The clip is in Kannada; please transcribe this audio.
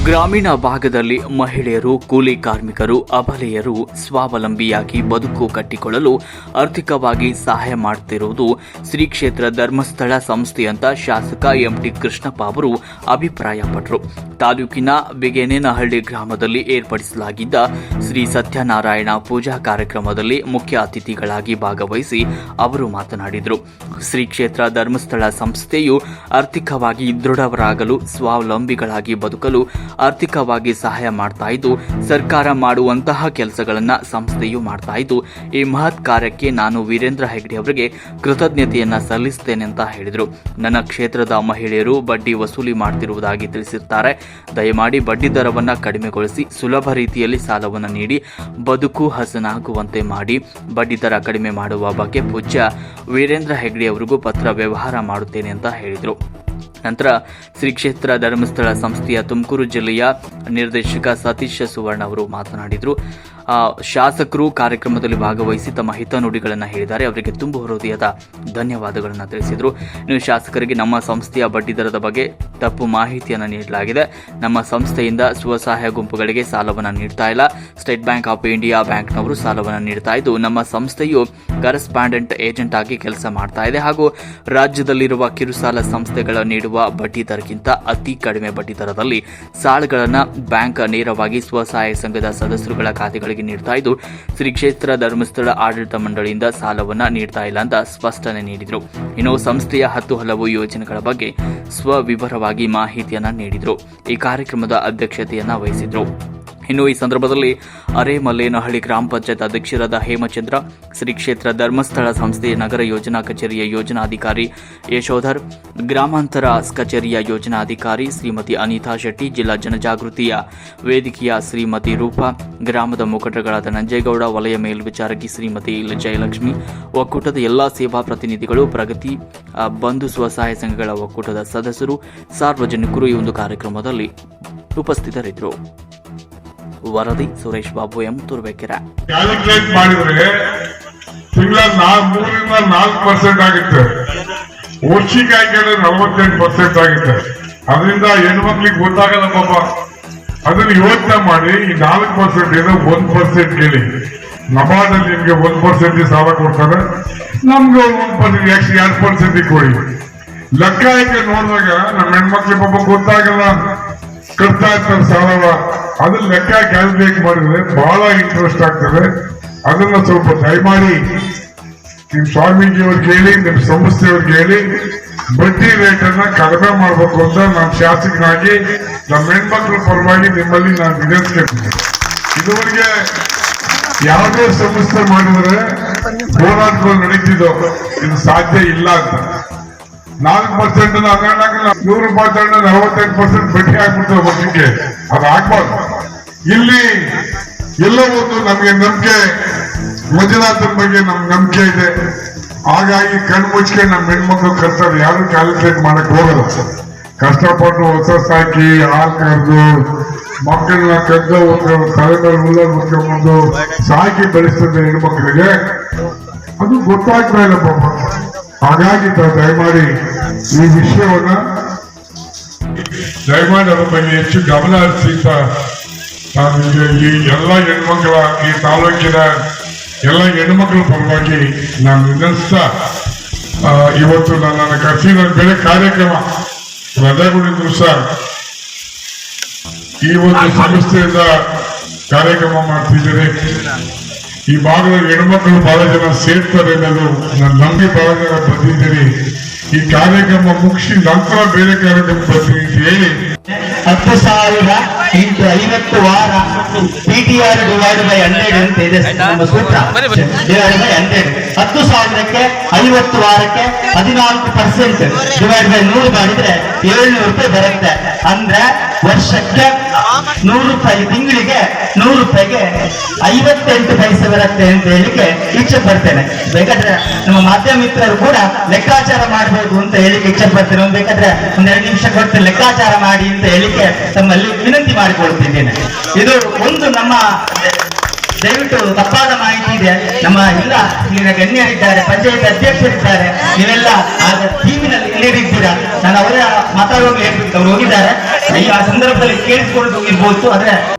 ಗ್ರಾಮೀಣ ಭಾಗದಲ್ಲಿ ಮಹಿಳೆಯರು, ಕೂಲಿ ಕಾರ್ಮಿಕರು, ಅಬಲೆಯರು ಸ್ವಾವಲಂಬಿಯಾಗಿ ಬದುಕು ಕಟ್ಟಿಕೊಳ್ಳಲು ಆರ್ಥಿಕವಾಗಿ ಸಹಾಯ ಮಾಡುತ್ತಿರುವುದು ಶ್ರೀ ಕ್ಷೇತ್ರ ಧರ್ಮಸ್ಥಳ ಸಂಸ್ಥೆಯಂತ ಶಾಸಕ ಎಂಟಿ ಕೃಷ್ಣಪ್ಪ ಅವರು ಅಭಿಪ್ರಾಯಪಟ್ಟರು. ತಾಲೂಕಿನ ಬಿಗೇನೇನಹಳ್ಳಿ ಗ್ರಾಮದಲ್ಲಿ ಏರ್ಪಡಿಸಲಾಗಿದ್ದ ಶ್ರೀ ಸತ್ಯನಾರಾಯಣ ಪೂಜಾ ಕಾರ್ಯಕ್ರಮದಲ್ಲಿ ಮುಖ್ಯ ಅತಿಥಿಗಳಾಗಿ ಭಾಗವಹಿಸಿ ಅವರು ಮಾತನಾಡಿದರು. ಶ್ರೀ ಕ್ಷೇತ್ರ ಧರ್ಮಸ್ಥಳ ಸಂಸ್ಥೆಯು ಆರ್ಥಿಕವಾಗಿ ದೃಢವರಾಗಲು, ಸ್ವಾವಲಂಬಿಗಳಾಗಿ ಬದುಕಲು ಆರ್ಥಿಕವಾಗಿ ಸಹಾಯ ಮಾಡ್ತಾ ಇದ್ದು, ಸರ್ಕಾರ ಮಾಡುವಂತಹ ಕೆಲಸಗಳನ್ನು ಸಂಸ್ಥೆಯು ಮಾಡ್ತಾ ಇದ್ದು, ಈ ಮಹತ್ ಕಾರ್ಯಕ್ಕೆ ನಾನು ವೀರೇಂದ್ರ ಹೆಗ್ಡೆ ಅವರಿಗೆ ಕೃತಜ್ಞತೆಯನ್ನ ಸಲ್ಲಿಸುತ್ತೇನೆ ಅಂತ ಹೇಳಿದರು. ನನ್ನ ಕ್ಷೇತ್ರದ ಮಹಿಳೆಯರು ಬಡ್ಡಿ ವಸೂಲಿ ಮಾಡ್ತಿರುವುದಾಗಿ ತಿಳಿಸಿರ್ತಾರೆ. ದಯಮಾಡಿ ಬಡ್ಡಿ ದರವನ್ನು ಕಡಿಮೆಗೊಳಿಸಿ ಸುಲಭ ರೀತಿಯಲ್ಲಿ ಸಾಲವನ್ನು ನೀಡಿ ಬದುಕು ಹಸನಾಗುವಂತೆ ಮಾಡಿ ಬಡ್ಡಿ ದರ ಕಡಿಮೆ ಮಾಡುವ ಬಗ್ಗೆ ಪೂಜ್ಯ ವೀರೇಂದ್ರ ಹೆಗ್ಡೆ ಅವರಿಗೂ ಪತ್ರ ವ್ಯವಹಾರ ಮಾಡುತ್ತೇನೆ ಅಂತ ಹೇಳಿದರು. ನಂತರ ಶ್ರೀ ಕ್ಷೇತ್ರ ಧರ್ಮಸ್ಥಳ ಸಂಸ್ಥೆಯ ತುಮಕೂರು ಜಿಲ್ಲೆಯ ನಿರ್ದೇಶಕ ಸತೀಶ್ ಸುವರ್ಣ ಅವರು ಮಾತನಾಡಿದರು. ಶಾಸಕರು ಕಾರ್ಯಕ್ರಮದಲ್ಲಿ ಭಾಗವಹಿಸಿ ತಮ್ಮ ಹಿತನುಡಿಗಳನ್ನು ಹೇಳಿದ್ದಾರೆ. ಅವರಿಗೆ ತುಂಬ ಹೃದಯದ ಧನ್ಯವಾದಗಳನ್ನು ತಿಳಿಸಿದರು. ಇನ್ನು ಶಾಸಕರಿಗೆ ನಮ್ಮ ಸಂಸ್ಥೆಯ ಬಡ್ಡಿ ದರದ ಬಗ್ಗೆ ತಪ್ಪು ಮಾಹಿತಿಯನ್ನು ನೀಡಲಾಗಿದೆ. ನಮ್ಮ ಸಂಸ್ಥೆಯಿಂದ ಸ್ವಸಹಾಯ ಗುಂಪುಗಳಿಗೆ ಸಾಲವನ್ನು ನೀಡ್ತಾ ಇಲ್ಲ. ಸ್ಟೇಟ್ ಬ್ಯಾಂಕ್ ಆಫ್ ಇಂಡಿಯಾ ಬ್ಯಾಂಕ್ನವರು ಸಾಲವನ್ನು ನೀಡ್ತಾ ಇದ್ದು, ನಮ್ಮ ಸಂಸ್ಥೆಯು ಕರೆಸ್ಪಾಂಡೆಂಟ್ ಏಜೆಂಟ್ ಆಗಿ ಕೆಲಸ ಮಾಡ್ತಾ ಇದೆ ಹಾಗೂ ರಾಜ್ಯದಲ್ಲಿರುವ ಕಿರುಸಾಲ ಸಂಸ್ಥೆಗಳು ನೀಡುವ ಬಡ್ಡಿ ದರಕ್ಕಿಂತ ಅತಿ ಕಡಿಮೆ ಬಡ್ಡಿ ದರದಲ್ಲಿ ಸಾಲಗಳನ್ನು ಬ್ಯಾಂಕ್ ನೇರವಾಗಿ ಸ್ವಸಹಾಯ ಸಂಘದ ಸದಸ್ಯರುಗಳ ಖಾತೆಗಳಿಗೆ ನೀಡ್ತಾ ಇದ್ದು, ಶ್ರೀ ಕ್ಷೇತ್ರ ಧರ್ಮಸ್ಥಳ ಆಡಳಿತ ಮಂಡಳಿಯಿಂದ ಸಾಲವನ್ನ ನೀಡ್ತಾ ಇಲ್ಲ ಅಂತ ಸ್ಪಷ್ಟನೆ ನೀಡಿದರು. ಇನ್ನು ಸಂಸ್ಥೆಯ 10 ಹಲವು ಯೋಜನೆಗಳ ಬಗ್ಗೆ ಸ್ವವಿವರವಾಗಿ ಮಾಹಿತಿಯನ್ನ ನೀಡಿದರು. ಈ ಕಾರ್ಯಕ್ರಮದ ಅಧ್ಯಕ್ಷತೆಯನ್ನ ವಹಿಸಿದ್ರು. ಇನ್ನು ಈ ಸಂದರ್ಭದಲ್ಲಿ ಅರೇಮಲ್ಲೇನಹಳ್ಳಿ ಗ್ರಾಮ ಪಂಚಾಯತ್ ಅಧ್ಯಕ್ಷರಾದ ಹೇಮಚಂದ್ರ, ಶ್ರೀ ಕ್ಷೇತ್ರ ಧರ್ಮಸ್ಥಳ ಸಂಸ್ಥೆಯ ನಗರ ಯೋಜನಾ ಕಚೇರಿಯ ಯೋಜನಾಧಿಕಾರಿ ಯಶೋಧರ್, ಗ್ರಾಮಾಂತರ ಕಚೇರಿಯ ಯೋಜನಾಧಿಕಾರಿ ಶ್ರೀಮತಿ ಅನಿತಾ ಶೆಟ್ಟಿ, ಜಿಲ್ಲಾ ಜನಜಾಗೃತಿಯ ವೇದಿಕೆಯ ಶ್ರೀಮತಿ ರೂಪಾ, ಗ್ರಾಮದ ಮುಖಂಡಗಳಾದ ನಂಜೇಗೌಡ, ವಲಯ ಮೇಲ್ವಿಚಾರಕಿ ಶ್ರೀಮತಿ ಜಯಲಕ್ಷ್ಮಿ, ಒಕ್ಕೂಟದ ಎಲ್ಲಾ ಸೇವಾ ಪ್ರತಿನಿಧಿಗಳು, ಪ್ರಗತಿ ಬಂಧು ಸ್ವಸಹಾಯ ಸಂಘಗಳ ಒಕ್ಕೂಟದ ಸದಸ್ಯರು, ಸಾರ್ವಜನಿಕರು ಈ ಒಂದು ಕಾರ್ಯಕ್ರಮದಲ್ಲಿ ಉಪಸ್ಥಿತರಿದ್ದರು. ವರದಿ ಸುರೇಶ್ ಬಾಬು ಎಂ ತುರ್ಬೇಕೆರೆ. ಕ್ಯಾಲ್ಕುಲೇಟ್ ಮಾಡಿದ್ರೆ ತಿಂಗಳ 3-4% ಆಗುತ್ತೆ. ವರ್ಷಕ್ಕೆ ಹಾಕಿದ್ರೆ 48% ಆಗುತ್ತೆ. ಅದರಿಂದ ಹೆಣ್ಮಕ್ಳಿಗೆ ಗೊತ್ತಾಗಲ್ಲ ಪಾಪ. ಅದನ್ನ ಯೋಚನೆ ಮಾಡಿ ಈ 4% ಏನೋ 1% ಕೇಳಿ. ನಬಾರ್ಡಲ್ಲಿ ನಿಮ್ಗೆ 1% ಸಾಲ ಕೊಡ್ತಾರೆ, ನಮ್ಗೆ 1% 2% ಕೊಡಿ. ಲೆಕ್ಕ ಹಾಕಿ ನೋಡಿದಾಗ ನಮ್ಮ ಹೆಣ್ಮಕ್ಳಿಗೆ ಪಾಪ ಗೊತ್ತಾಗಲ್ಲ, ಕಟ್ತಾ ಇರ್ತಾರೆ ಸಾಲವ. ಅದನ್ನ ಲೆಕ್ಕ ಕ್ಯಾಲ್ಕುಲೇಟ್ ಮಾಡಿದ್ರೆ ಬಹಳ ಇಂಟ್ರೆಸ್ಟ್ ಆಗ್ತದೆ. ಅದನ್ನ ಸ್ವಲ್ಪ ದಯಮಾಡಿ ನಿಮ್ ಸ್ವಾಮೀಜಿಯವ್ರಿಗೆ ಹೇಳಿ, ನಿಮ್ ಸಂಸ್ಥೆಯವ್ರಿಗೆ ಹೇಳಿ, ಬಡ್ಡಿ ರೇಟ್ ಅನ್ನ ಕಡಿಮೆ ಮಾಡ್ಬೇಕು ಅಂತ ನಾನು ಶಾಸಕನಾಗಿ ನಮ್ಮ ಹೆಣ್ಮಕ್ಳ ಪರವಾಗಿ ನಿಮ್ಮಲ್ಲಿ ನಾನು ವಿನಂತಿಸ್ತೀನಿ. ಇದುವರೆಗೆ ಯಾವುದೇ ಸಂಸ್ಥೆ ಮಾಡಿದ್ರೆ ಹೋರಾಟಗಳು ನಡೀತಿದ್ದೋ, ಇದು ಸಾಧ್ಯ ಇಲ್ಲ ಅಂತ. 4% 100 ರೂಪಾಯಿ ತಗೊಂಡು 48% ಬಡ್ಡಿ ಹಾಕ್ಬಿಡ್ತಾರೆ ವರ್ಷಕ್ಕೆ. ಅದು ಆಗ್ಬಾರ್ದು. ಇಲ್ಲಿ ಎಲ್ಲ ಒಂದು ನಮ್ಗೆ ನಂಬಿಕೆ, ಮಂಜುನಾಥನ ಬಗ್ಗೆ ನಮ್ಗೆ ನಂಬಿಕೆ ಇದೆ. ಹಾಗಾಗಿ ಕಣ್ಣು ಮುಚ್ಚಿಗೆ ನಮ್ಮ ಹೆಣ್ಮಕ್ಳು ಕರ್ತಾರೆ, ಯಾರು ಕ್ಯಾಲ್ಕುಲೇಟ್ ಮಾಡಕ್ ಹೋಗಲ್ಲ. ಕಷ್ಟಪಟ್ಟು ಹೊಸ ಸಾಕಿ ಹಾಲು ಕರೆದು ಮಕ್ಕಳನ್ನ ಕದ್ದು ತಲೆ ಮೇಲೆ ಹುಲ್ಲ ಮುಚ್ಕೊಂಡ್ಬಂದು ಸಾಕಿ ಬೆಳೆಸ್ತದೆ ಹೆಣ್ಮಕ್ಳಿಗೆ. ಅದು ಗೊತ್ತಾಗ್ತಾ ಇಲ್ಲ ಪಾಪ. ಹಾಗಾಗಿ ದಯಮಾಡಿ ಈ ವಿಷಯವನ್ನ ದಯಮಾಡಿ ಅದ್ರ ಬಗ್ಗೆ ಹೆಚ್ಚು ಗಮನ ಹರಿಸಿ ಈ ಎಲ್ಲ ಹೆಣ್ಮಕ್ಳ, ಈ ತಾಲೂಕಿನ ಎಲ್ಲ ಹೆಣ್ಮಕ್ಳ ಪರವಾಗಿ ನಾನು ವಿನಂತಿಸ್ತಾ, ಇವತ್ತು ನನ್ನ ಕರ್ಸಿನ ಬೆಳೆ ಕಾರ್ಯಕ್ರಮ ರಜೆಗಳಿದ್ರು ಸಹ ಈ ಒಂದು ಸಂಸ್ಥೆಯಿಂದ ಕಾರ್ಯಕ್ರಮ ಮಾಡ್ತಿದ್ದೇನೆ. ಈ ಭಾಗದ ಹೆಣ್ಮಕ್ಳು ಬಹಳ ಜನ ಸೇರ್ತಾರೆ ಅನ್ನೋದು ನಾನು ನಂಬಿ ಬಹಳ ಜನ ಬಂದಿದ್ದೀನಿ. ಈ ಕಾರ್ಯಕ್ರಮ ಮುಗಿಸಿ ನಂತರ ಬೇರೆ ಕಾರ್ಯಕ್ರಮ ಬರ್ತೀನಿ ಅಂತ ಹೇಳಿ 10,000 × 50 ವಾರ PTR /100 ಅಂತ ಇದೆ ನಮ್ಮ ಸೂತ್ರ. /100 10,000ಕ್ಕೆ 50 ವಾರಕ್ಕೆ 14% /100 ಮಾಡಿದ್ರೆ 700 ರೂಪಾಯಿ ಬರುತ್ತೆ. ಅಂದ್ರೆ ವರ್ಷಕ್ಕೆ 100 ರೂಪಾಯಿ, ತಿಂಗಳಿಗೆ 100 ರೂಪಾಯಿಗೆ 58 ಪೈಸೆ ಬರುತ್ತೆ ಅಂತ ಹೇಳಿಕ್ಕೆ ಇಚ್ಛೆ ಪಡ್ತೇನೆ. ಬೇಕಾದ್ರೆ ನಮ್ಮ ಮಾಧ್ಯಮ ಮಿತ್ರರು ಕೂಡ ಲೆಕ್ಕಾಚಾರ ಮಾಡಬಹುದು ಅಂತ ಹೇಳಿಕ್ಕೆ ಇಚ್ಛೆ ಪಡ್ತೇನೆ. ಬೇಕಾದ್ರೆ 1-2 ನಿಮಿಷ ಕೊಟ್ಟು ಲೆಕ್ಕಾಚಾರ ಮಾಡಿ ಅಂತ ಹೇಳಿಕ್ಕೆ ತಮ್ಮಲ್ಲಿ ವಿನಂತಿ ಮಾಡಿಕೊಳ್ತಿದ್ದೇನೆ. ಇದು ಒಂದು ನಮ್ಮ ದಯವಿಟ್ಟು ತಪ್ಪಾದ ಮಾಹಿತಿ ಇದೆ. ನಮ್ಮ ಎಲ್ಲ ಇಲ್ಲಿನ ಗಣ್ಯರಿದ್ದಾರೆ, ಪಂಚಾಯತ್ ಅಧ್ಯಕ್ಷರಿದ್ದಾರೆ, ನೀವೆಲ್ಲ ಆಗ ಟೀಮಿನಲ್ಲಿ ಇಲ್ಲಿದ್ದೀರಾ. ನಾನು ಅವರ ಮಾತಾಡುವಾಗ ಹೇಳ್ಬಿಟ್ಟು ಅವ್ರು ಹೋಗಿದ್ದಾರೆ. ಈ ಆ ಸಂದರ್ಭದಲ್ಲಿ ಕೇಳಿಸ್ಕೊಂಡು ಇರ್ಬೋದು. ಆದ್ರೆ